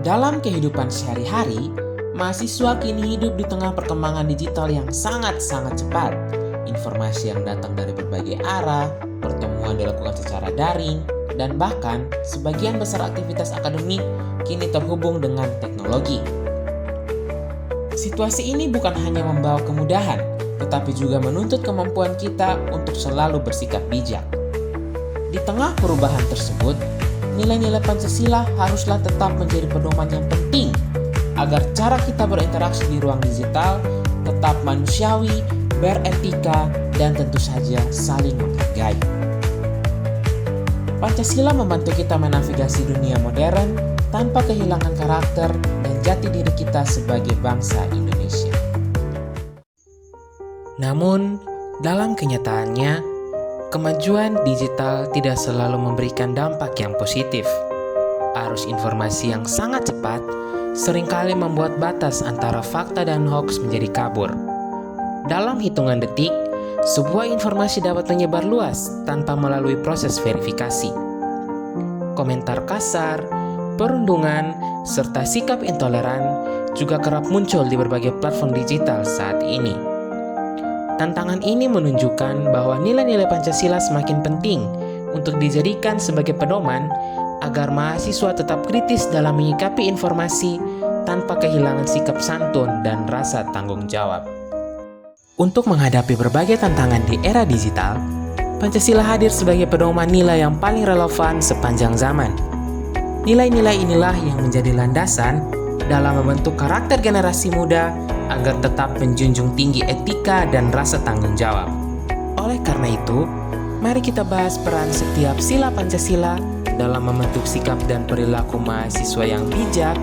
Dalam kehidupan sehari-hari, mahasiswa kini hidup di tengah perkembangan digital yang sangat-sangat cepat. Informasi yang datang dari berbagai arah, pertemuan dilakukan secara daring, dan bahkan sebagian besar aktivitas akademik kini terhubung dengan teknologi. Situasi ini bukan hanya membawa kemudahan, tetapi juga menuntut kemampuan kita untuk selalu bersikap bijak. Di tengah perubahan tersebut, nilai-nilai Pancasila haruslah tetap menjadi pedoman yang penting agar cara kita berinteraksi di ruang digital tetap manusiawi, beretika, dan tentu saja saling menghargai. Pancasila membantu kita menavigasi dunia modern tanpa kehilangan karakter dan jati diri kita sebagai bangsa Indonesia. Namun, dalam kenyataannya, kemajuan digital tidak selalu memberikan dampak yang positif. Arus informasi yang sangat cepat seringkali membuat batas antara fakta dan hoaks menjadi kabur. Dalam hitungan detik, sebuah informasi dapat menyebar luas tanpa melalui proses verifikasi. Komentar kasar, perundungan, serta sikap intoleran juga kerap muncul di berbagai platform digital saat ini. Tantangan ini menunjukkan bahwa nilai-nilai Pancasila semakin penting untuk dijadikan sebagai pedoman agar mahasiswa tetap kritis dalam menyikapi informasi tanpa kehilangan sikap santun dan rasa tanggung jawab. Untuk menghadapi berbagai tantangan di era digital, Pancasila hadir sebagai pedoman nilai yang paling relevan sepanjang zaman. Nilai-nilai inilah yang menjadi landasan dalam membentuk karakter generasi muda agar tetap menjunjung tinggi etika dan rasa tanggung jawab. Oleh karena itu, mari kita bahas peran setiap sila Pancasila dalam membentuk sikap dan perilaku mahasiswa yang bijak,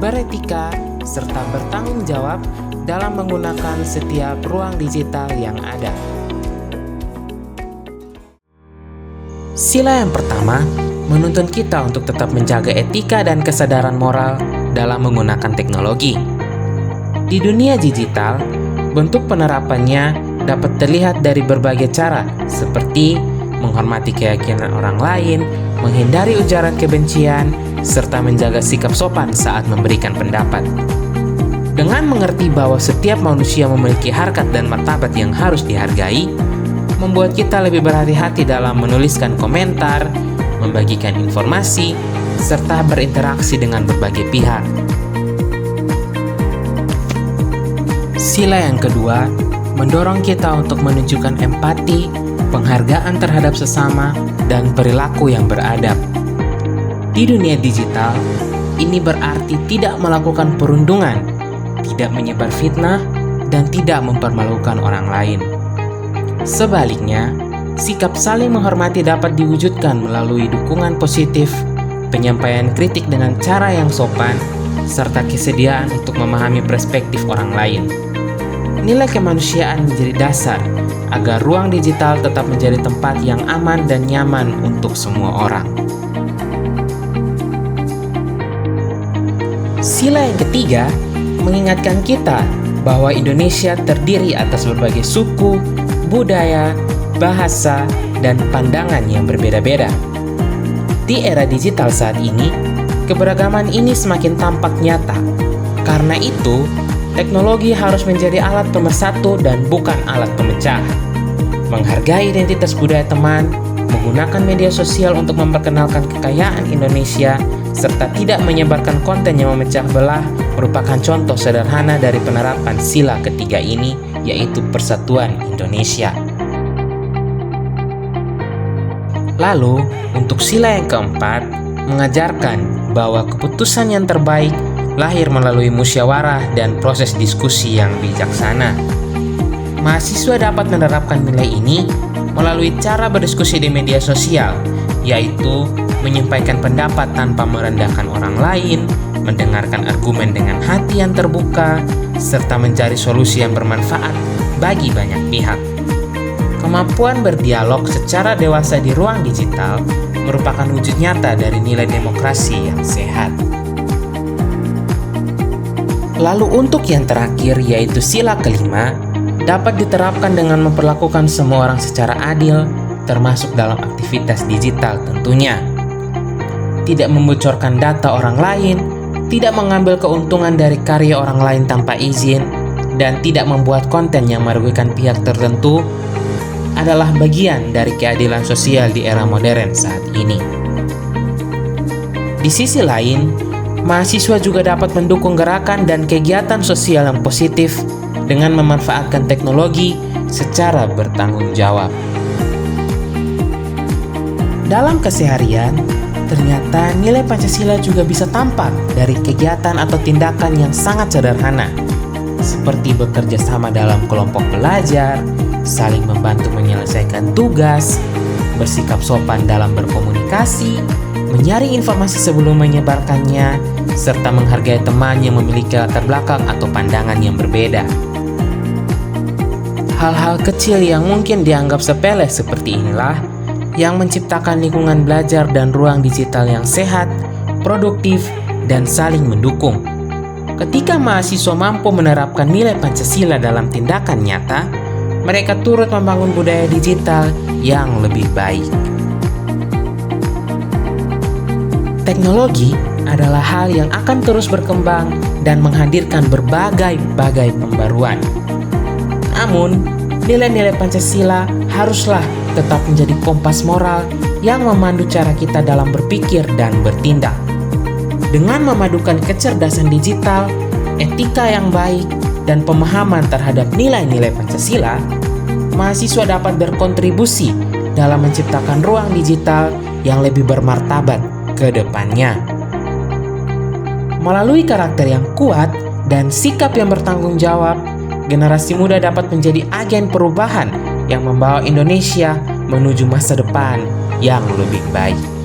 beretika, serta bertanggung jawab dalam menggunakan setiap ruang digital yang ada. Sila yang pertama menuntun kita untuk tetap menjaga etika dan kesadaran moral dalam menggunakan teknologi. Di dunia digital, bentuk penerapannya dapat terlihat dari berbagai cara, seperti menghormati keyakinan orang lain, menghindari ujaran kebencian, serta menjaga sikap sopan saat memberikan pendapat. Dengan mengerti bahwa setiap manusia memiliki harkat dan martabat yang harus dihargai, membuat kita lebih berhati-hati dalam menuliskan komentar, membagikan informasi, serta berinteraksi dengan berbagai pihak. Sila yang kedua mendorong kita untuk menunjukkan empati, penghargaan terhadap sesama, dan perilaku yang beradab. Di dunia digital, ini berarti tidak melakukan perundungan, tidak menyebar fitnah, dan tidak mempermalukan orang lain. Sebaliknya, sikap saling menghormati dapat diwujudkan melalui dukungan positif, penyampaian kritik dengan cara yang sopan, serta kesediaan untuk memahami perspektif orang lain. Nilai kemanusiaan menjadi dasar agar ruang digital tetap menjadi tempat yang aman dan nyaman untuk semua orang. Sila yang ketiga mengingatkan kita bahwa Indonesia terdiri atas berbagai suku, budaya, bahasa, dan pandangan yang berbeda-beda. Di era digital saat ini, keberagaman ini semakin tampak nyata. Karena itu, teknologi harus menjadi alat pemersatu dan bukan alat pemecah. Menghargai identitas budaya teman, menggunakan media sosial untuk memperkenalkan kekayaan Indonesia, serta tidak menyebarkan konten yang memecah belah merupakan contoh sederhana dari penerapan sila ketiga ini, yaitu persatuan Indonesia. Lalu, untuk sila yang keempat, mengajarkan bahwa keputusan yang terbaik lahir melalui musyawarah dan proses diskusi yang bijaksana. Mahasiswa dapat menerapkan nilai ini melalui cara berdiskusi di media sosial, yaitu menyampaikan pendapat tanpa merendahkan orang lain, mendengarkan argumen dengan hati yang terbuka, serta mencari solusi yang bermanfaat bagi banyak pihak. Kemampuan berdialog secara dewasa di ruang digital merupakan wujud nyata dari nilai demokrasi yang sehat. Lalu untuk yang terakhir, yaitu sila kelima, dapat diterapkan dengan memperlakukan semua orang secara adil, termasuk dalam aktivitas digital tentunya. Tidak membocorkan data orang lain, tidak mengambil keuntungan dari karya orang lain tanpa izin, dan tidak membuat konten yang merugikan pihak tertentu adalah bagian dari keadilan sosial di era modern saat ini. Di sisi lain, mahasiswa juga dapat mendukung gerakan dan kegiatan sosial yang positif dengan memanfaatkan teknologi secara bertanggung jawab. Dalam keseharian, ternyata nilai Pancasila juga bisa tampak dari kegiatan atau tindakan yang sangat sederhana, seperti bekerja sama dalam kelompok belajar, saling membantu menyelesaikan tugas, bersikap sopan dalam berkomunikasi, menyaring informasi sebelum menyebarkannya, serta menghargai teman yang memiliki latar belakang atau pandangan yang berbeda. Hal-hal kecil yang mungkin dianggap sepele seperti inilah yang menciptakan lingkungan belajar dan ruang digital yang sehat, produktif, dan saling mendukung. Ketika mahasiswa mampu menerapkan nilai Pancasila dalam tindakan nyata, mereka turut membangun budaya digital yang lebih baik. Teknologi adalah hal yang akan terus berkembang dan menghadirkan berbagai pembaruan. Namun, nilai-nilai Pancasila haruslah tetap menjadi kompas moral yang memandu cara kita dalam berpikir dan bertindak. Dengan memadukan kecerdasan digital, etika yang baik, dan pemahaman terhadap nilai-nilai Pancasila, mahasiswa dapat berkontribusi dalam menciptakan ruang digital yang lebih bermartabat ke depannya. Melalui karakter yang kuat dan sikap yang bertanggung jawab, generasi muda dapat menjadi agen perubahan yang membawa Indonesia menuju masa depan yang lebih baik.